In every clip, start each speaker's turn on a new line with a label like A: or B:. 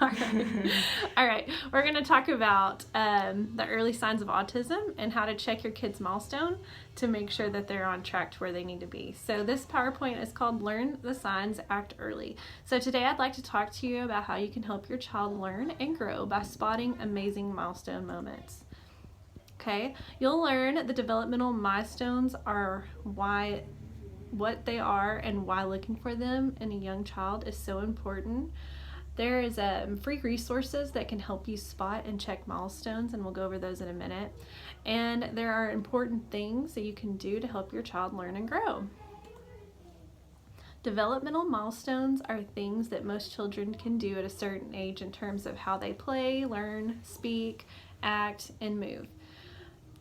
A: All right. We're going to talk about the early signs of autism and how to check your kid's milestone to make sure that they're on track to where they need to be. So this PowerPoint is called Learn the Signs, Act Early. So today I'd like to talk to you about how you can help your child learn and grow by spotting amazing milestone moments. Okay, you'll learn the developmental milestones are what they are and why looking for them in a young child is so important. There is free resources that can help you spot and check milestones, and we'll go over those in a minute. And there are important things that you can do to help your child learn and grow. Developmental milestones are things that most children can do at a certain age in terms of how they play, learn, speak, act, and move.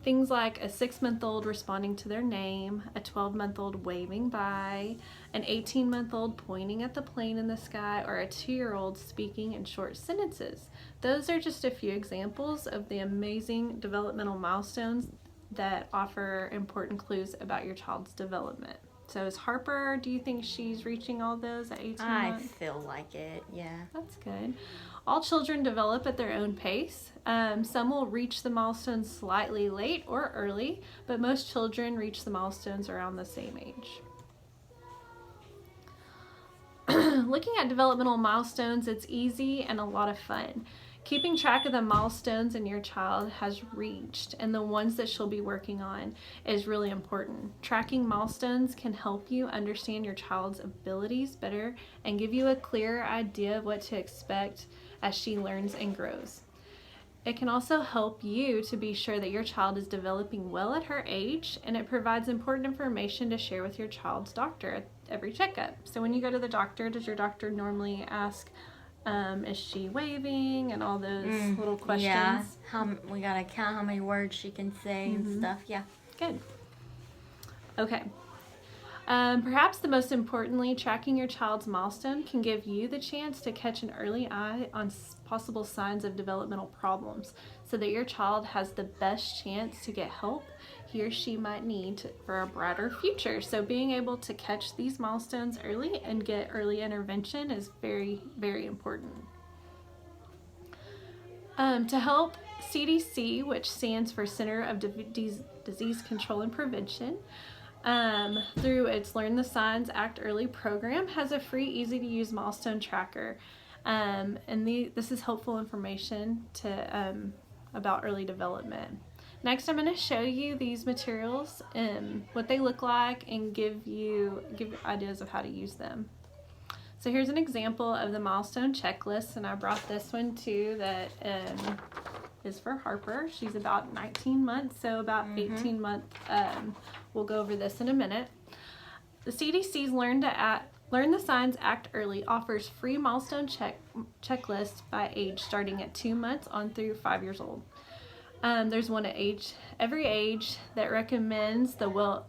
A: Things like a 6-month-old responding to their name, a 12-month-old waving by, an 18-month-old pointing at the plane in the sky, or a 2-year-old speaking in short sentences. Those are just a few examples of the amazing developmental milestones that offer important clues about your child's development. So is Harper, do you think she's reaching all those at 18 months?
B: I feel like it, yeah.
A: That's good. All children develop at their own pace. Some will reach the milestones slightly late or early, but most children reach the milestones around the same age. Looking at developmental milestones, it's easy and a lot of fun. Keeping track of the milestones your child has reached and the ones that she'll be working on is really important. Tracking milestones can help you understand your child's abilities better and give you a clearer idea of what to expect as she learns and grows. It can also help you to be sure that your child is developing well at her age, and it provides important information to share with your child's doctor at every checkup. So when you go to the doctor, does your doctor normally ask, is she waving and all those little questions?
B: Yeah, we gotta count how many words she can say and stuff, yeah.
A: Good. Okay. Perhaps the most importantly, tracking your child's milestone can give you the chance to catch an early eye on possible signs of developmental problems so that your child has the best chance to get help he or she might need for a brighter future. So being able to catch these milestones early and get early intervention is very, very important. To help, CDC, which stands for Center of Disease Control and Prevention, through its Learn the Signs, Act Early program, has a free, easy-to-use milestone tracker. This is helpful information about early development. Next, I'm going to show you these materials, what they look like, and give you ideas of how to use them. So here's an example of the milestone checklist, and I brought this one too that is for Harper. She's about 19 months, so about 18 months. We'll go over this in a minute. The CDC's Learn the Signs, Act Early offers free milestone checklists by age starting at 2 months on through 5 years old. There's one at every age that recommends for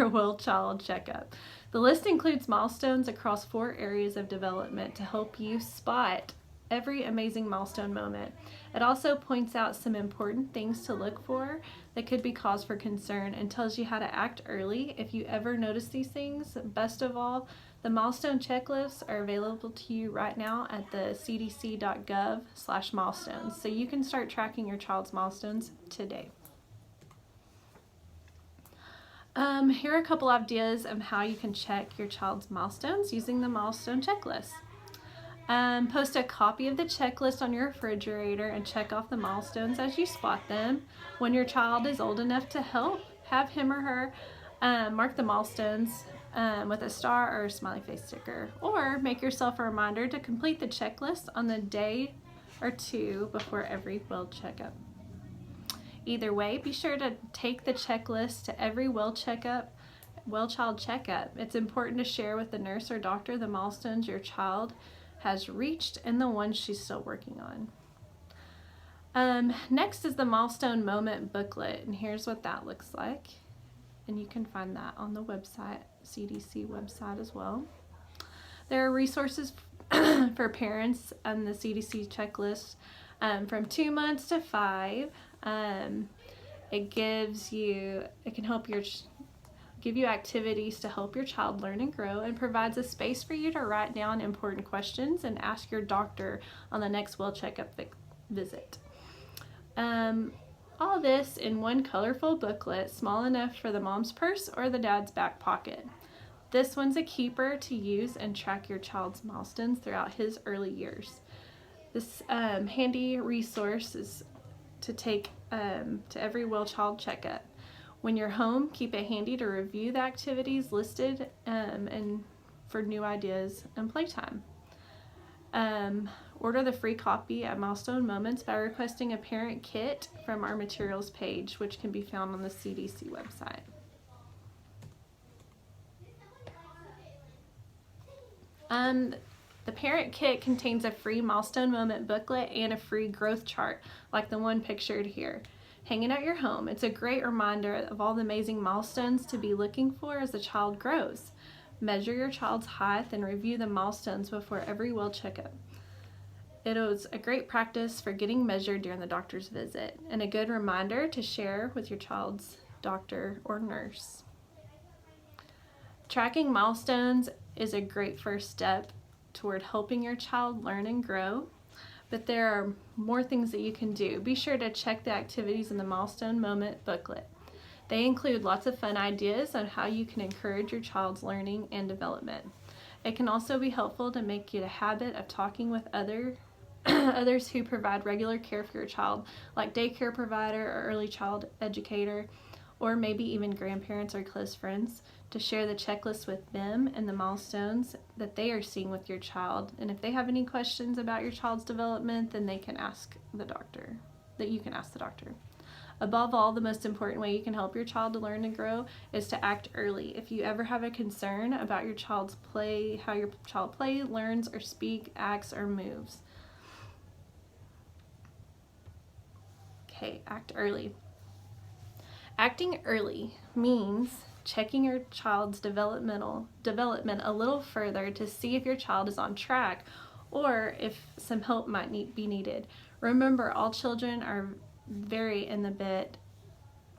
A: a well child checkup. The list includes milestones across 4 areas of development to help you spot every amazing milestone moment. It also points out some important things to look for that could be cause for concern and tells you how to act early if you ever notice these things. Best of all, the milestone checklists are available to you right now at the cdc.gov/milestones, so you can start tracking your child's milestones today. Here are a couple ideas of how you can check your child's milestones using the milestone checklist. Post a copy of the checklist on your refrigerator and check off the milestones as you spot them. When your child is old enough to help, have him or her mark the milestones with a star or a smiley face sticker, or make yourself a reminder to complete the checklist on the day or 2 before every well checkup. Either way, be sure to take the checklist to every well child checkup. It's important to share with the nurse or doctor the milestones your child has reached and the ones she's still working on. Next is the milestone moment booklet, and here's what that looks like. And you can find that on the website, CDC website as well. There are resources for parents on the CDC checklist from 2 months to 5. It can help give you activities to help your child learn and grow, and provides a space for you to write down important questions and ask your doctor on the next well checkup visit. All this in one colorful booklet, small enough for the mom's purse or the dad's back pocket. This one's a keeper to use and track your child's milestones throughout his early years. This handy resource is to take to every well child checkup. When you're home, keep it handy to review the activities listed and for new ideas and playtime. Order the free copy at Milestone Moments by requesting a parent kit from our materials page, which can be found on the CDC website. The parent kit contains a free milestone moment booklet and a free growth chart, like the one pictured here. Hanging at your home, it's a great reminder of all the amazing milestones to be looking for as the child grows. Measure your child's height and review the milestones before every well checkup. It is a great practice for getting measured during the doctor's visit, and a good reminder to share with your child's doctor or nurse. Tracking milestones is a great first step toward helping your child learn and grow, but there are more things that you can do. Be sure to check the activities in the Milestone Moment booklet. They include lots of fun ideas on how you can encourage your child's learning and development. It can also be helpful to make it a habit of talking with others who provide regular care for your child, like daycare provider or early child educator, or maybe even grandparents or close friends, to share the checklist with them and the milestones that they are seeing with your child. And if they have any questions about your child's development, then they can ask the doctor, that you can ask the doctor. Above all, the most important way you can help your child to learn and grow is to act early. If you ever have a concern about your child's play, how your child plays, learns, or speaks, acts, or moves. Okay, act early. Acting early means checking your child's development a little further to see if your child is on track or if some help might be needed. Remember, all children vary in the bit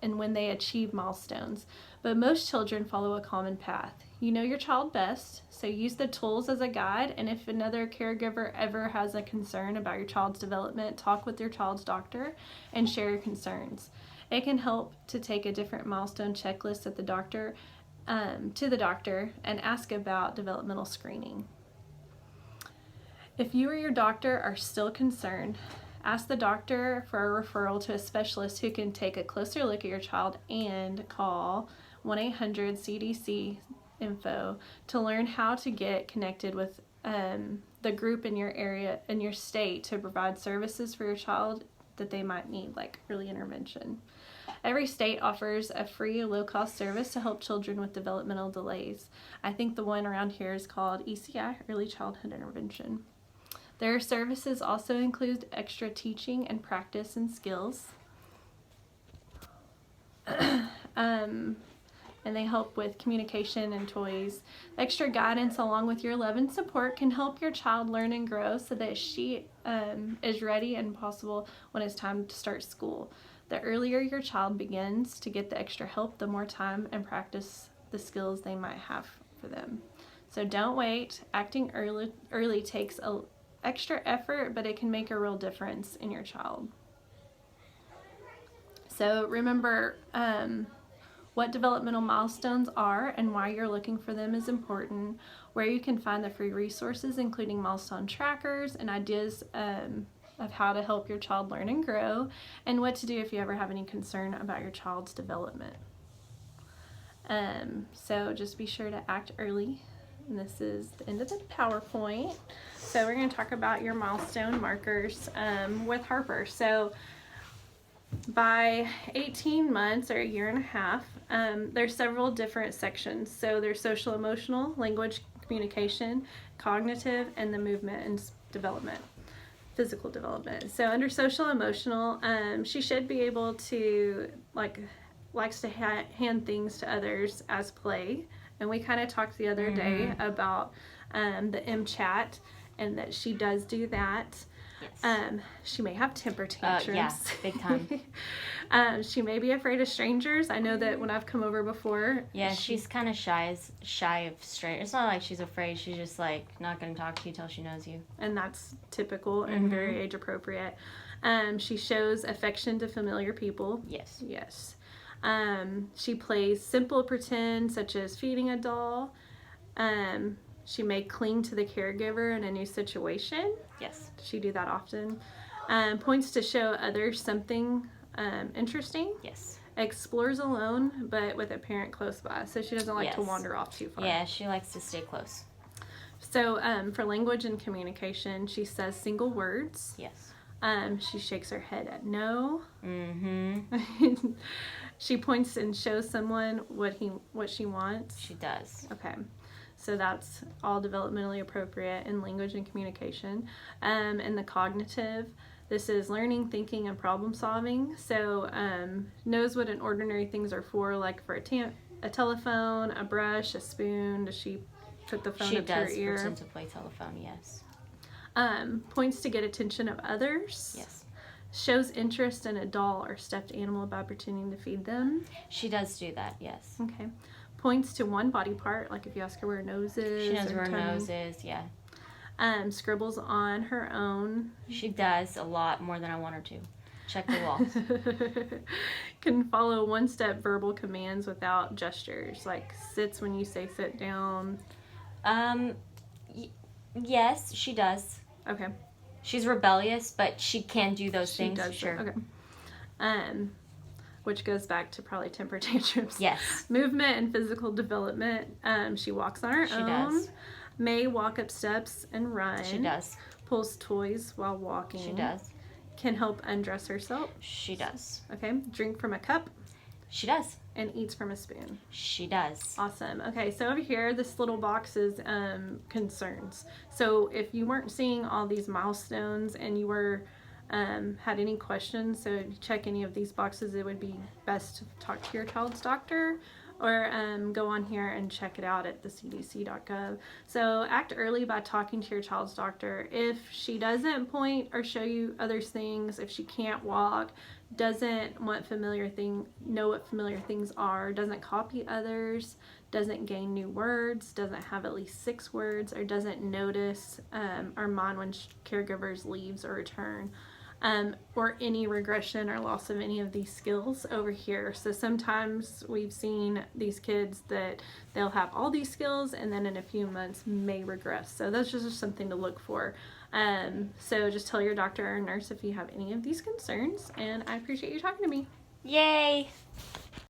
A: and when they achieve milestones, but most children follow a common path. You know your child best, so use the tools as a guide, and if another caregiver ever has a concern about your child's development, talk with your child's doctor and share your concerns. It can help to take a different milestone checklist to the doctor and ask about developmental screening. If you or your doctor are still concerned, ask the doctor for a referral to a specialist who can take a closer look at your child, and call 1-800-CDC-INFO to learn how to get connected with the group in your area, in your state, to provide services for your child that they might need, like early intervention. Every state offers a free low-cost service to help children with developmental delays. I think the one around here is called ECI, Early Childhood Intervention. Their services also include extra teaching and practice and skills. And they help with communication and toys. Extra guidance along with your love and support can help your child learn and grow so that she is ready and possible when it's time to start school. The earlier your child begins to get the extra help, the more time and practice the skills they might have for them. So don't wait. Acting early takes extra effort, but it can make a real difference in your child. So remember, what developmental milestones are and why you're looking for them is important. Where you can find the free resources, including milestone trackers and ideas of how to help your child learn and grow, and what to do if you ever have any concern about your child's development. So just be sure to act early. And this is the end of the PowerPoint. So we're going to talk about your milestone markers with Harper. So by 18 months or a year and a half, there's several different sections. So there's social emotional, language, communication, cognitive, and the movement and development, physical development. So under social emotional, she should be able to, likes to hand things to others as play. And we kind of talked the other day about the MChat, and that she does do that.
B: Yes.
A: She may have temper tantrums.
B: Yeah, big time.
A: She may be afraid of strangers. I know that when I've come over before.
B: Yeah, she's kind of shy of strangers. It's not like she's afraid. She's just like not going to talk to you till she knows you.
A: And that's typical and very age appropriate. She shows affection to familiar people.
B: Yes.
A: Yes. She plays simple pretend, such as feeding a doll. She may cling to the caregiver in a new situation.
B: Yes.
A: Does she do that often? Points to show others something interesting.
B: Yes.
A: Explores alone, but with a parent close by. So she doesn't like to wander off too far.
B: Yeah, she likes to stay close.
A: So for language and communication, she says single words.
B: Yes.
A: She shakes her head at no.
B: Mm-hmm.
A: She points and shows someone what she wants.
B: She does.
A: Okay. So that's all developmentally appropriate in language and communication. And the cognitive, this is learning, thinking, and problem solving. So knows what an ordinary things are for, like for a telephone, a brush, a spoon. Does she put the phone up to her ear?
B: She does pretend to play telephone, yes.
A: Points to get attention of others.
B: Yes.
A: Shows interest in a doll or stuffed animal by pretending to feed them.
B: She does do that, yes.
A: Okay. Points to one body part, like if you ask her where her nose is.
B: She knows where her
A: tummy.
B: nose is, yeah.
A: Scribbles on her own.
B: She does a lot more than I want her to. Check the walls.
A: Can follow one-step verbal commands without gestures, like sits when you say sit down.
B: Yes, she does.
A: Okay.
B: She's rebellious, but she can do those things.
A: Does
B: sure.
A: Okay. Which goes back to probably temper tantrums.
B: Yes.
A: Movement and physical development. She walks on her own.
B: She does.
A: May walk up steps and run.
B: She does.
A: Pulls toys while walking.
B: She does.
A: Can help undress herself.
B: She does.
A: Okay. Drink from a cup.
B: She does.
A: And eats from a spoon.
B: She does.
A: Awesome. Okay, so over here, this little box is concerns. So if you weren't seeing all these milestones and you were had any questions, so if you check any of these boxes, it would be best to talk to your child's doctor or go on here and check it out at the cdc.gov. So act early by talking to your child's doctor. If she doesn't point or show you other things, if she can't walk, doesn't know what familiar things are, doesn't copy others, doesn't gain new words, doesn't have at least 6 words, or doesn't notice or mind when caregivers leaves or return, or any regression or loss of any of these skills over here. So sometimes we've seen these kids that they'll have all these skills and then in a few months may regress. So that's just something to look for. So just tell your doctor or nurse if you have any of these concerns, and I appreciate you talking to me.
B: Yay!